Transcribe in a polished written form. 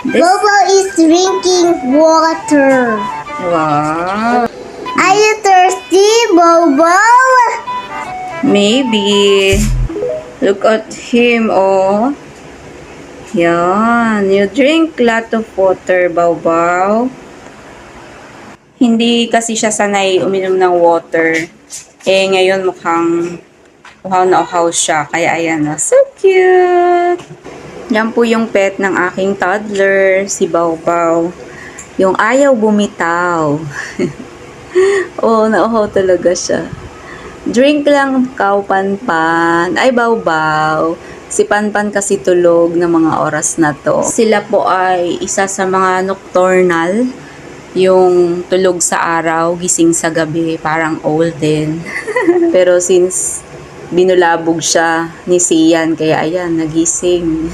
Bobo is drinking water. Wow. Are you thirsty, Bobo? Maybe. Look at him, oh. Yan. You drink lot of water, Baw. Hindi kasi siya sanay uminom ng water. Eh, ngayon mukhang uhaw na uhaw siya. Kaya ayan, oh. So cute! Yan po yung pet ng aking toddler, si Baw. Yung ayaw bumitaw. Oo, nauhaw talaga siya. Drink lang, Kaw Panpan. Ay, Baw. Si Panpan kasi tulog ng mga oras na to. Sila po ay isa sa mga nocturnal. Yung tulog sa araw, gising sa gabi. Parang old din. Pero since binulabog siya ni Sian, kaya ayan, nagising.